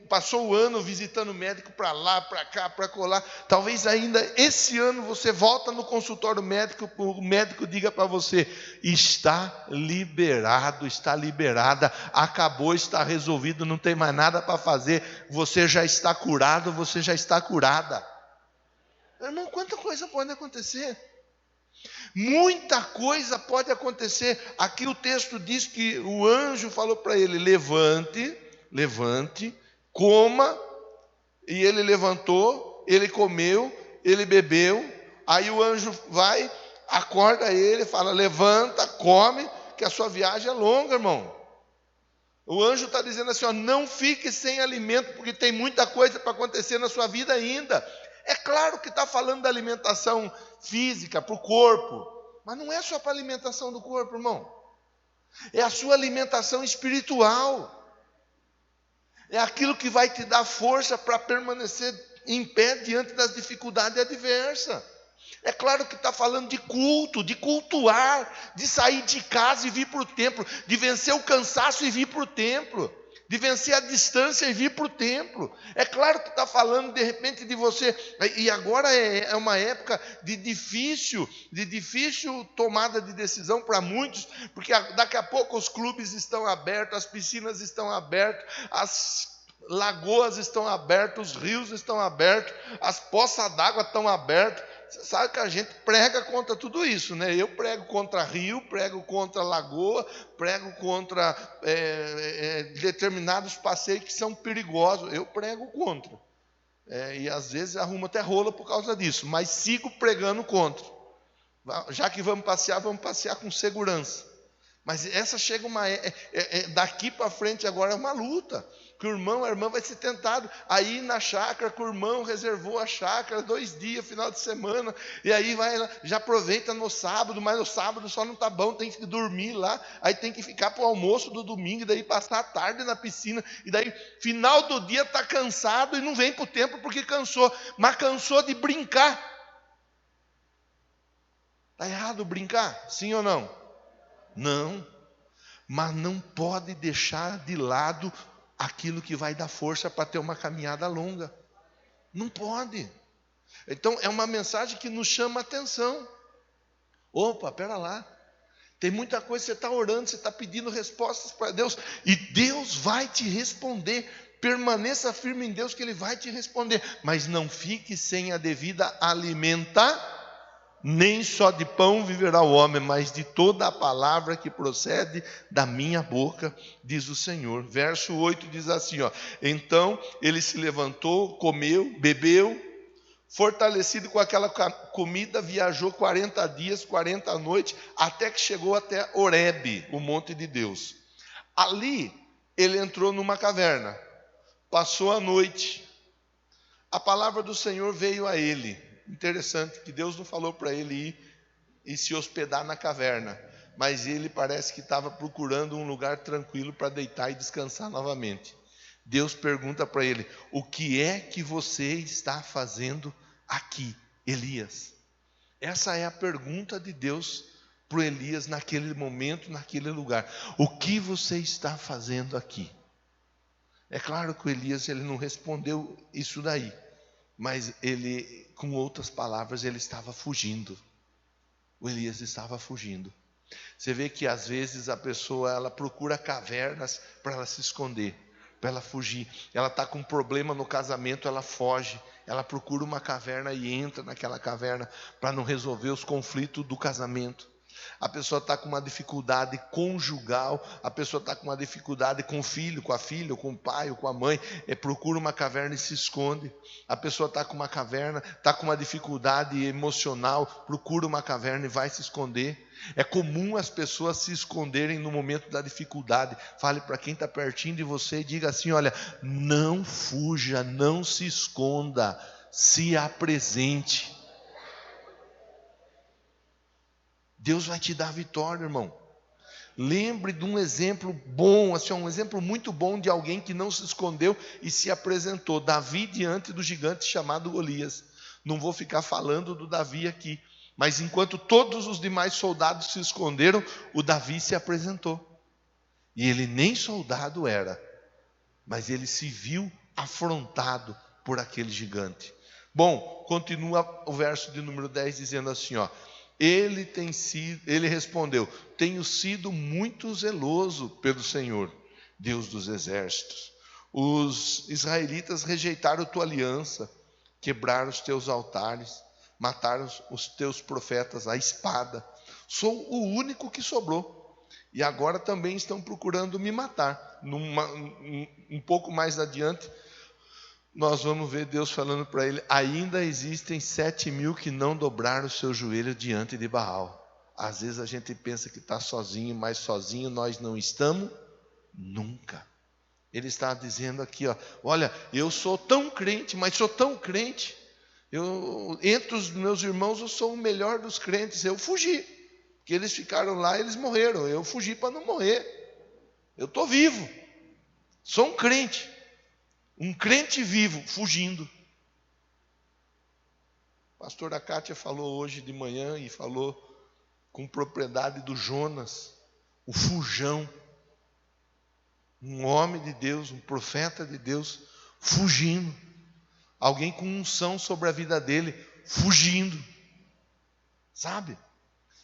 passou o ano visitando médico para lá, para cá, para colar, talvez ainda esse ano você volta no consultório médico, o médico diga para você: está liberado, está liberada, acabou, está resolvido, não tem mais nada para fazer, você já está curado, você já está curada. Irmão, quanta coisa pode acontecer? Muita coisa pode acontecer. Aqui o texto diz que o anjo falou para ele: levante, coma. E ele levantou, ele comeu, ele bebeu. Aí o anjo vai, acorda ele, fala: levanta, come, que a sua viagem é longa, irmão. O anjo está dizendo assim: não fique sem alimento, porque tem muita coisa para acontecer na sua vida ainda. É claro que está falando da alimentação física, para o corpo, mas não é só para a alimentação do corpo, irmão. É a sua alimentação espiritual. É aquilo que vai te dar força para permanecer em pé diante das dificuldades adversas. É claro que está falando de culto, de cultuar, de sair de casa e vir para o templo, de vencer o cansaço e vir para o templo, de vencer a distância e vir para o templo. É claro que está falando de repente de você, e agora é uma época de difícil tomada de decisão para muitos, porque daqui a pouco os clubes estão abertos, as piscinas estão abertas, as lagoas estão abertas, os rios estão abertos, as poças d'água estão abertas. Você sabe que a gente prega contra tudo isso, né? Eu prego contra rio, prego contra lagoa, prego contra determinados passeios que são perigosos. Eu prego contra. E às vezes arrumo até rola por causa disso, mas sigo pregando contra. Já que vamos passear com segurança. Mas essa chega daqui para frente agora é uma luta. Que o irmão, a irmã vai ser tentado a ir na chácara, que o irmão reservou a chácara 2 dias, final de semana, e aí vai, já aproveita no sábado, mas no sábado só não está bom, tem que dormir lá, aí tem que ficar para o almoço do domingo, e daí passar a tarde na piscina, e daí final do dia está cansado e não vem para o templo porque cansou, mas cansou de brincar. Está errado brincar? Sim ou não? Não, mas não pode deixar de lado aquilo que vai dar força para ter uma caminhada longa. Não pode. Então é uma mensagem que nos chama a atenção. Opa, pera lá. Tem muita coisa, você está orando, você está pedindo respostas para Deus, e Deus vai te responder. Permaneça firme em Deus que Ele vai te responder. Mas não fique sem a devida alimentação. Nem só de pão viverá o homem, mas de toda a palavra que procede da minha boca, diz o Senhor. Verso 8 diz assim, então ele se levantou, comeu, bebeu, fortalecido com aquela comida, viajou 40 dias, 40 noites, até que chegou até Horebe, o monte de Deus. Ali ele entrou numa caverna, passou a noite, a palavra do Senhor veio a ele. Interessante que Deus não falou para ele ir e se hospedar na caverna, mas ele parece que estava procurando um lugar tranquilo para deitar e descansar novamente. Deus pergunta para ele: o que é que você está fazendo aqui, Elias? Essa é a pergunta de Deus para o Elias naquele momento, naquele lugar. O que você está fazendo aqui? É claro que o Elias ele não respondeu isso daí, mas ele, com outras palavras, ele estava fugindo. O Elias estava fugindo. Você vê que às vezes a pessoa ela procura cavernas para ela se esconder, para ela fugir. Ela está com um problema no casamento, ela foge. Ela procura uma caverna e entra naquela caverna para não resolver os conflitos do casamento. A pessoa está com uma dificuldade conjugal, a pessoa está com uma dificuldade com o filho, com a filha, ou com o pai, ou com a mãe, procura uma caverna e se esconde. A pessoa está com uma caverna, está com uma dificuldade emocional, procura uma caverna e vai se esconder. É comum as pessoas se esconderem no momento da dificuldade. Fale para quem está pertinho de você e diga assim: olha, não fuja, não se esconda, se apresente. Deus vai te dar vitória, irmão. Lembre de um exemplo bom, assim, um exemplo muito bom de alguém que não se escondeu e se apresentou. Davi diante do gigante chamado Golias. Não vou ficar falando do Davi aqui, mas enquanto todos os demais soldados se esconderam, o Davi se apresentou. E ele nem soldado era, mas ele se viu afrontado por aquele gigante. Bom, continua o verso de número 10 dizendo assim, ele respondeu: tenho sido muito zeloso pelo Senhor, Deus dos exércitos. Os israelitas rejeitaram tua aliança, quebraram os teus altares, mataram os teus profetas à espada. Sou o único que sobrou, e agora também estão procurando me matar. Um pouco mais adiante, nós vamos ver Deus falando para ele: ainda existem 7.000 que não dobraram o seu joelho diante de Baal. Às vezes a gente pensa que está sozinho, mas sozinho nós não estamos nunca. Ele está dizendo aqui, olha, eu sou tão crente, mas sou tão crente, Entre os meus irmãos, eu sou o melhor dos crentes. Eu fugi, porque eles ficaram lá, eles morreram. Eu fugi para não morrer. Eu estou vivo. Sou um crente vivo, fugindo. A pastora Kátia falou hoje de manhã e falou com propriedade do Jonas, o fujão. Um homem de Deus, um profeta de Deus, fugindo. Alguém com unção sobre a vida dele, fugindo. Sabe?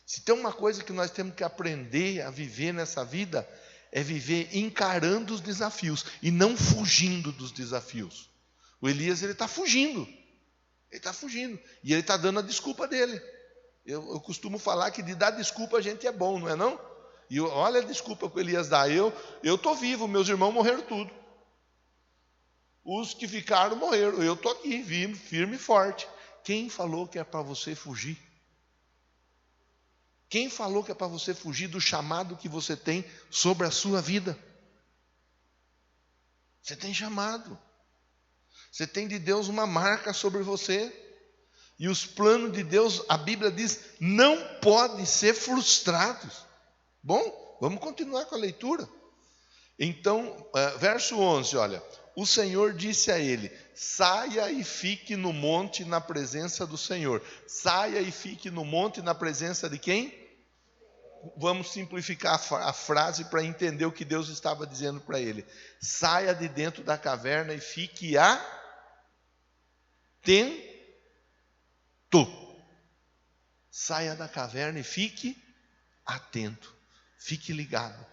Se tem uma coisa que nós temos que aprender a viver nessa vida, é viver encarando os desafios e não fugindo dos desafios. O Elias, ele está fugindo. Ele está fugindo. E ele está dando a desculpa dele. Eu costumo falar que de dar desculpa a gente é bom, não é não? E olha a desculpa que o Elias dá. Eu estou vivo, meus irmãos morreram tudo. Os que ficaram morreram. Eu estou aqui, firme e forte. Quem falou que é para você fugir? Quem falou que é para você fugir do chamado que você tem sobre a sua vida? Você tem chamado. Você tem de Deus uma marca sobre você. E os planos de Deus, a Bíblia diz, não podem ser frustrados. Bom, vamos continuar com a leitura. Então, verso 11, olha. O Senhor disse a ele, saia e fique no monte na presença do Senhor. Saia e fique no monte na presença de quem? Vamos simplificar a frase para entender o que Deus estava dizendo para ele. Saia de dentro da caverna e fique atento. Saia da caverna e fique atento. Fique ligado.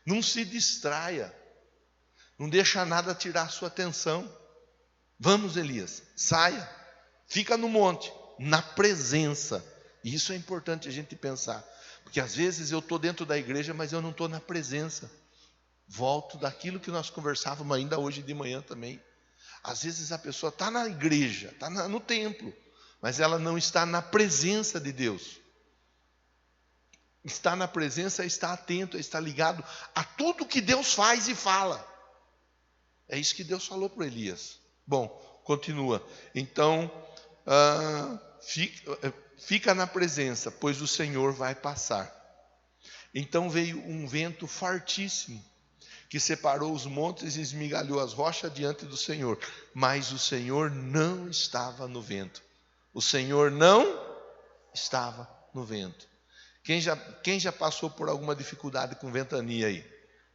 Não se distraia. Não deixa nada tirar a sua atenção. Vamos, Elias, saia. Fica no monte, na presença. E isso é importante a gente pensar. Porque às vezes eu estou dentro da igreja, mas eu não estou na presença. Volto daquilo que nós conversávamos ainda hoje de manhã também. Às vezes a pessoa está na igreja, está no templo, mas ela não está na presença de Deus. Está na presença, está atento, está ligado a tudo que Deus faz e fala. É isso que Deus falou para Elias. Bom, continua. Então, fica na presença, pois o Senhor vai passar. Então veio um vento fortíssimo, que separou os montes e esmigalhou as rochas diante do Senhor. Mas o Senhor não estava no vento. O Senhor não estava no vento. Quem já passou por alguma dificuldade com ventania aí?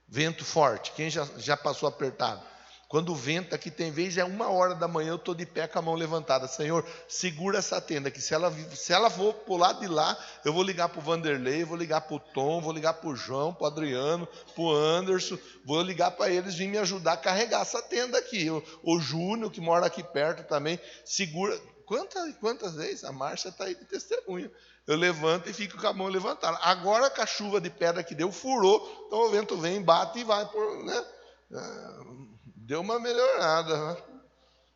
Vento forte, quem já passou apertado? Quando o vento aqui tem vez, é 1h da manhã, eu estou de pé com a mão levantada. Senhor, segura essa tenda, que se ela for para o lado de lá, eu vou ligar para o Vanderlei, vou ligar para o Tom, vou ligar para o João, para o Adriano, para o Anderson, vou ligar para eles vir me ajudar a carregar essa tenda aqui. O Júnior, que mora aqui perto também, segura. Quantas vezes? A Márcia está aí de testemunho. Eu levanto e fico com a mão levantada. Agora com a chuva de pedra que deu, furou, então o vento vem, bate e vai por, né? Deu uma melhorada, né?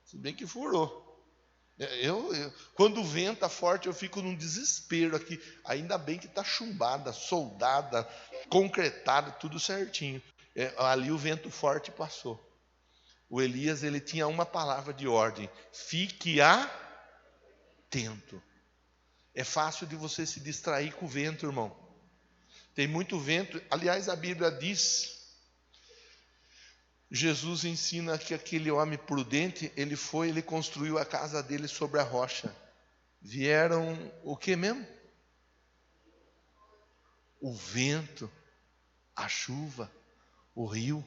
Se bem que furou. Quando venta forte, eu fico num desespero aqui. Ainda bem que está chumbada, soldada, concretada, tudo certinho. Ali o vento forte passou. O Elias, ele tinha uma palavra de ordem: fique atento. É fácil de você se distrair com o vento, irmão. Tem muito vento. Aliás, a Bíblia diz, Jesus ensina que aquele homem prudente, ele construiu a casa dele sobre a rocha. Vieram o que mesmo? O vento, a chuva, o rio.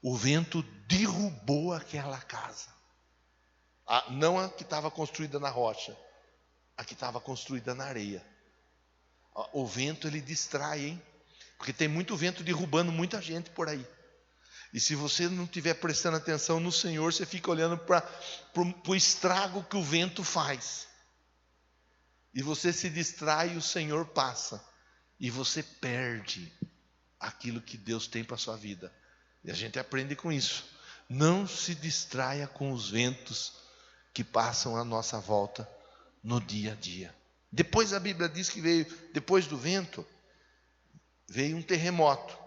O vento derrubou aquela casa. Não a que estava construída na rocha, a que estava construída na areia. O vento, ele distrai, hein? Porque tem muito vento derrubando muita gente por aí. E se você não estiver prestando atenção no Senhor, você fica olhando para o estrago que o vento faz. E você se distrai e o Senhor passa. E você perde aquilo que Deus tem para a sua vida. E a gente aprende com isso. Não se distraia com os ventos que passam à nossa volta no dia a dia. Depois a Bíblia diz que depois do vento, veio um terremoto.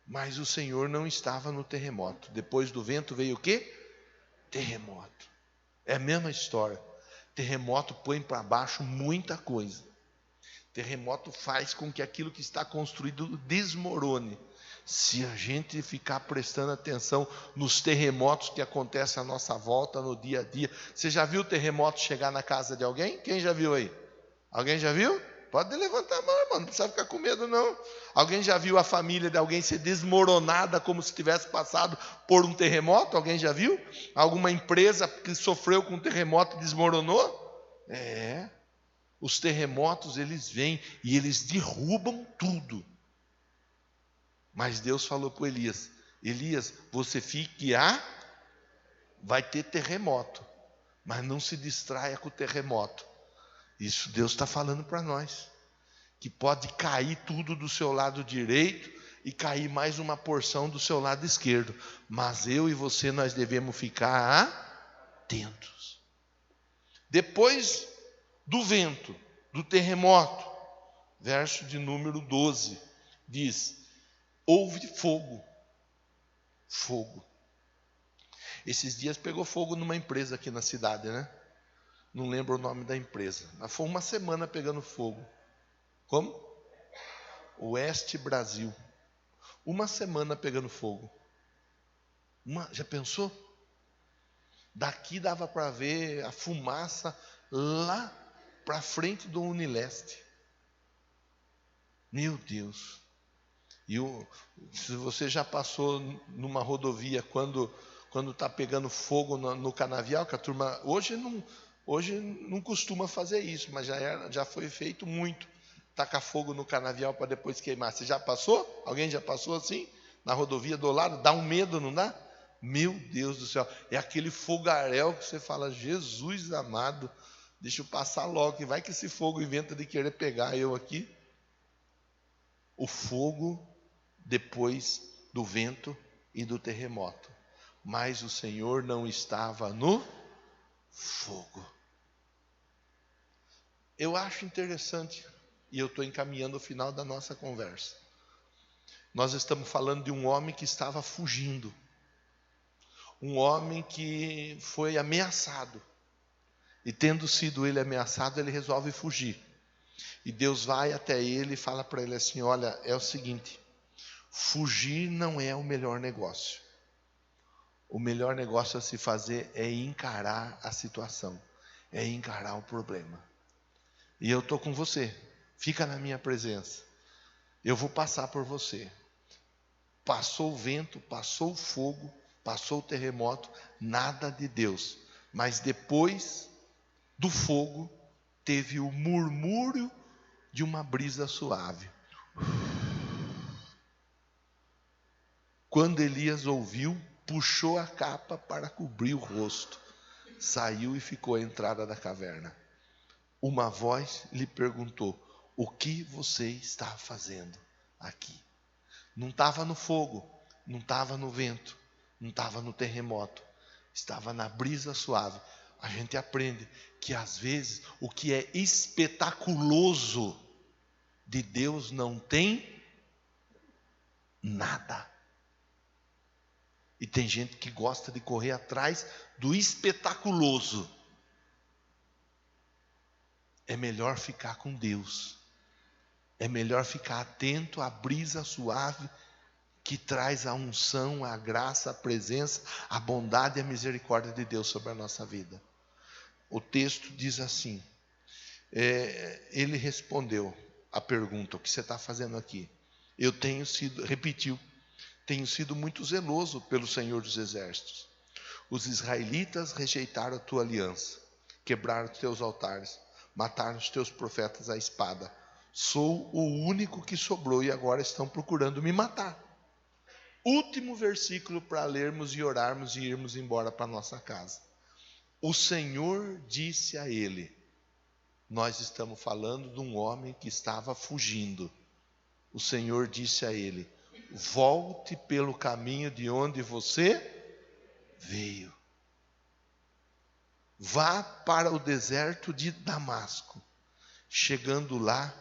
Mas o Senhor não estava no terremoto. Depois do vento veio o quê? Terremoto. É a mesma história. Terremoto põe para baixo muita coisa. Terremoto faz com que aquilo que está construído desmorone. Se a gente ficar prestando atenção nos terremotos que acontecem à nossa volta no dia a dia. Você já viu o terremoto chegar na casa de alguém? Quem já viu aí? Alguém já viu? Pode levantar a mão, irmão, não precisa ficar com medo, não. Alguém já viu a família de alguém ser desmoronada como se tivesse passado por um terremoto? Alguém já viu? Alguma empresa que sofreu com um terremoto e desmoronou? É. Os terremotos, eles vêm e eles derrubam tudo. Mas Deus falou para Elias: Elias, você fique vai ter terremoto, mas não se distraia com o terremoto. Isso Deus está falando para nós, que pode cair tudo do seu lado direito e cair mais uma porção do seu lado esquerdo, mas eu e você, nós devemos ficar atentos. Depois do vento, do terremoto, verso de número 12, diz: houve fogo. Fogo. Esses dias pegou fogo numa empresa aqui na cidade, né? Não lembro o nome da empresa, mas foi uma semana pegando fogo. Como? Oeste Brasil. Uma semana pegando fogo. Já pensou? Daqui dava para ver a fumaça lá para frente do Unileste. Meu Deus. Se você já passou numa rodovia quando está pegando fogo no canavial, que a turma hoje não costuma fazer isso, mas já foi feito muito, tacar fogo no canavial para depois queimar. Você já passou? Alguém já passou assim? Na rodovia do lado? Dá um medo, não dá? Meu Deus do céu, é aquele fogaréu que você fala: Jesus amado, deixa eu passar logo, que vai que esse fogo inventa de querer pegar eu aqui. O fogo depois do vento e do terremoto, mas o Senhor não estava no fogo. Eu acho interessante, e eu estou encaminhando o final da nossa conversa. Nós estamos falando de um homem que estava fugindo, um homem que foi ameaçado, e tendo sido ele ameaçado, ele resolve fugir, e Deus vai até ele e fala para ele assim: olha, é o seguinte, fugir não é o melhor negócio. O melhor negócio a se fazer é encarar a situação, é encarar o problema. E eu estou com você, fica na minha presença, eu vou passar por você. Passou o vento, passou o fogo, passou o terremoto, nada de Deus. Mas depois do fogo, teve o murmúrio de uma brisa suave. Quando Elias ouviu, puxou a capa para cobrir o rosto, saiu e ficou à entrada da caverna. Uma voz lhe perguntou: o que você está fazendo aqui? Não estava no fogo, não estava no vento, não estava no terremoto, estava na brisa suave. A gente aprende que às vezes o que é espetaculoso de Deus não tem nada. E tem gente que gosta de correr atrás do espetaculoso. É melhor ficar com Deus. É melhor ficar atento à brisa suave que traz a unção, a graça, a presença, a bondade e a misericórdia de Deus sobre a nossa vida. O texto diz assim: ele respondeu a pergunta: o que você está fazendo aqui? Tenho sido muito zeloso pelo Senhor dos Exércitos. Os israelitas rejeitaram a tua aliança, quebraram os teus altares, mataram os teus profetas à espada. Sou o único que sobrou e agora estão procurando me matar. Último versículo para lermos e orarmos e irmos embora para nossa casa. O Senhor disse a ele, nós estamos falando de um homem que estava fugindo. O Senhor disse a ele: volte pelo caminho de onde você veio. Vá para o deserto de Damasco. Chegando lá,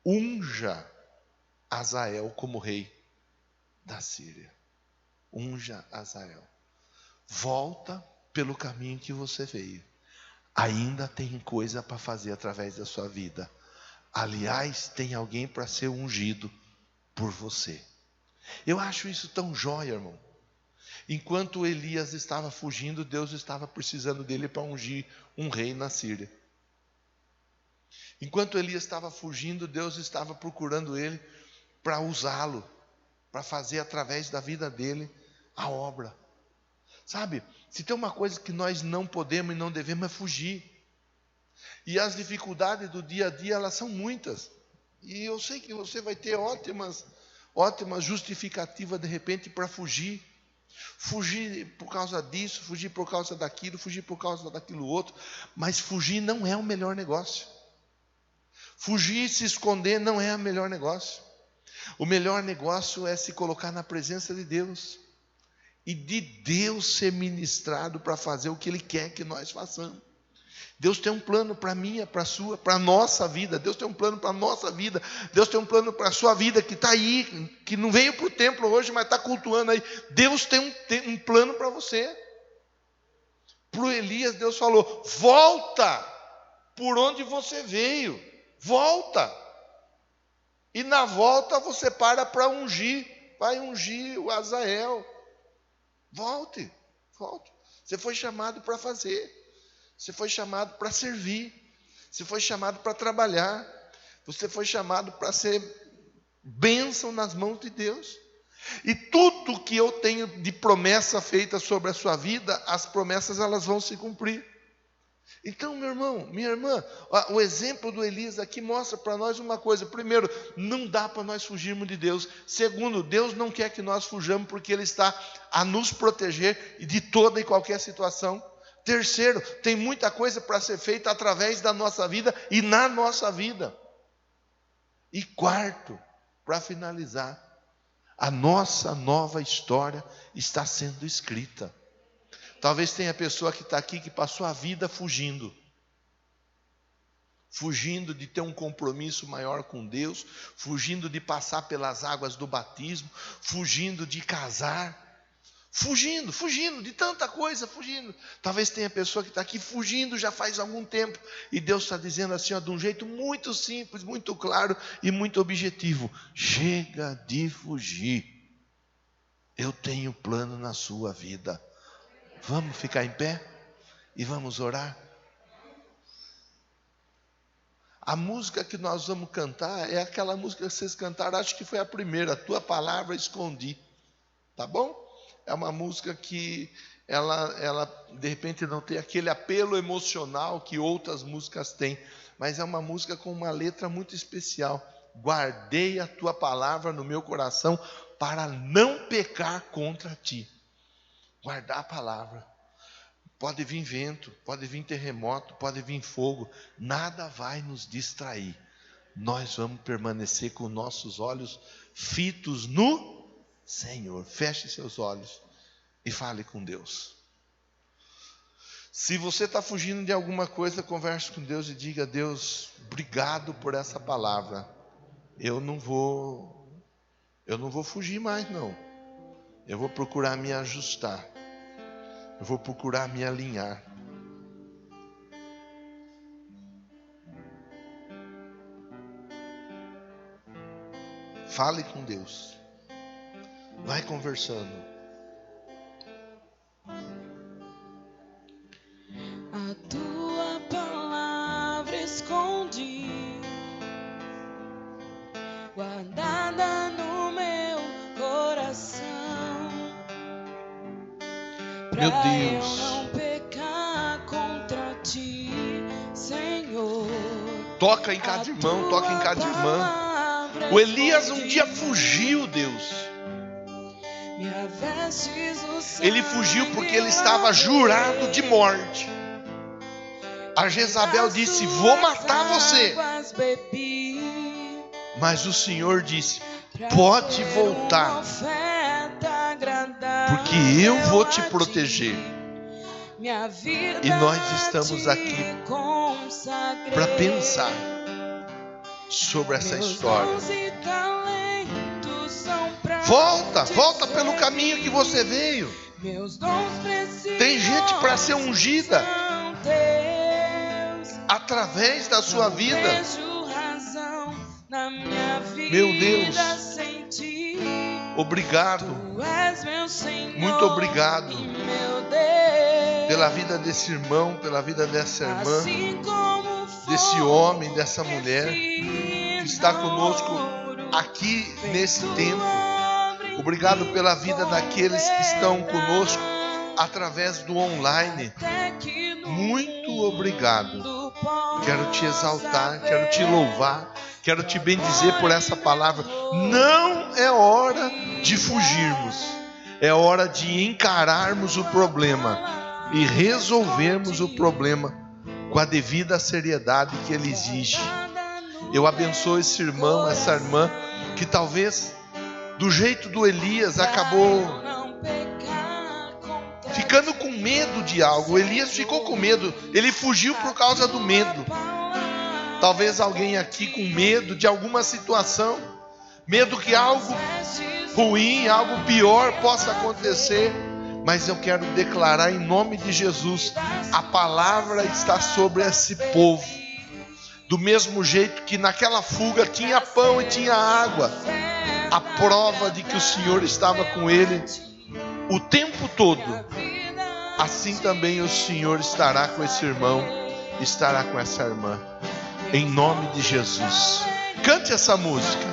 unja Azael como rei da Síria. Unja Azael. Volta pelo caminho que você veio. Ainda tem coisa para fazer através da sua vida. Aliás, tem alguém para ser ungido por você. Eu acho isso tão jóia, irmão. Enquanto Elias estava fugindo, Deus estava precisando dele para ungir um rei na Síria. Enquanto Elias estava fugindo, Deus estava procurando ele para usá-lo, para fazer através da vida dele a obra. Sabe, se tem uma coisa que nós não podemos e não devemos é fugir. E as dificuldades do dia a dia, elas são muitas. E eu sei que você vai ter ótimas justificativas de repente para fugir. Fugir por causa disso, fugir por causa daquilo, fugir por causa daquilo outro. Mas fugir não é o melhor negócio. Fugir e se esconder não é o melhor negócio. O melhor negócio é se colocar na presença de Deus. E de Deus ser ministrado para fazer o que Ele quer que nós façamos. Deus tem um plano para a minha, para a sua, para a nossa vida. Deus tem um plano para a nossa vida. Deus tem um plano para a sua vida que está aí, que não veio para o templo hoje, mas está cultuando aí. Deus tem um plano para você. Para o Elias, Deus falou: volta por onde você veio. Volta. E na volta você para ungir. Vai ungir o Azael. Volte. Você foi chamado para fazer. Você foi chamado para servir. Você foi chamado para trabalhar. Você foi chamado para ser bênção nas mãos de Deus. E tudo que eu tenho de promessa feita sobre a sua vida, as promessas elas vão se cumprir. Então, meu irmão, minha irmã, o exemplo do Elias aqui mostra para nós uma coisa. Primeiro, não dá para nós fugirmos de Deus. Segundo, Deus não quer que nós fujamos porque Ele está a nos proteger de toda e qualquer situação. Terceiro, tem muita coisa para ser feita através da nossa vida e na nossa vida. E quarto, para finalizar, a nossa nova história está sendo escrita. Talvez tenha pessoa que está aqui que passou a vida fugindo. Fugindo de ter um compromisso maior com Deus. Fugindo de passar pelas águas do batismo. Fugindo de casar. Fugindo de tanta coisa, fugindo. Talvez tenha pessoa que está aqui fugindo já faz algum tempo. E Deus está dizendo assim, de um jeito muito simples, muito claro e muito objetivo. Chega de fugir. Eu tenho plano na sua vida. Vamos ficar em pé e vamos orar? A música que nós vamos cantar é aquela música que vocês cantaram, acho que foi a primeira, a tua palavra escondi. Tá bom? É uma música que ela de repente não tem aquele apelo emocional que outras músicas têm, mas é uma música com uma letra muito especial. Guardei a tua palavra no meu coração para não pecar contra ti. Guardar a palavra. Pode vir vento, pode vir terremoto, pode vir fogo, nada vai nos distrair. Nós vamos permanecer com nossos olhos fitos no Senhor. Feche seus olhos e fale com Deus. Se você está fugindo de alguma coisa, converse com Deus e diga: Deus, obrigado por essa palavra. Eu não vou fugir mais não. Eu vou procurar me ajustar. Eu vou procurar me alinhar. Fale com Deus. Vai conversando. A tua palavra escondi, guardada no meu coração. Meu Deus. Eu não pecar contra ti, Senhor. Toca em cada irmão, toca em cada irmã. O Elias um dia fugiu, Deus. Ele fugiu porque ele estava jurado de morte. A Jezabel disse: vou matar você. Mas o Senhor disse: pode voltar, porque eu vou te proteger. E nós estamos aqui para pensar sobre essa história. Volta pelo caminho que você veio. Meus dons Tem gente para ser ungida são teus. através da sua vida. Vejo razão na minha vida. Meu Deus. Sem ti. Obrigado, Tu és meu Senhor. muito obrigado e meu Deus. pela vida desse irmão, pela vida dessa irmã, Assim como desse homem, dessa mulher que está conosco aqui nesse tempo. Obrigado pela vida daqueles que estão conosco através do online. Muito obrigado. Quero te exaltar, quero te louvar, quero te bendizer por essa palavra. Não é hora de fugirmos, é hora de encararmos o problema e resolvermos o problema com a devida seriedade que ele exige. Eu abençoo esse irmão, essa irmã, que talvez do jeito do Elias acabou ficando com medo de algo. Elias ficou com medo, ele fugiu por causa do medo. Talvez alguém aqui com medo de alguma situação, medo que algo ruim, algo pior possa acontecer. Mas eu quero declarar em nome de Jesus, a palavra está sobre esse povo. Do mesmo jeito que naquela fuga tinha pão e tinha água, a prova de que o Senhor estava com ele o tempo todo. Assim também o Senhor estará com esse irmão, estará com essa irmã. Em nome de Jesus. Cante essa música.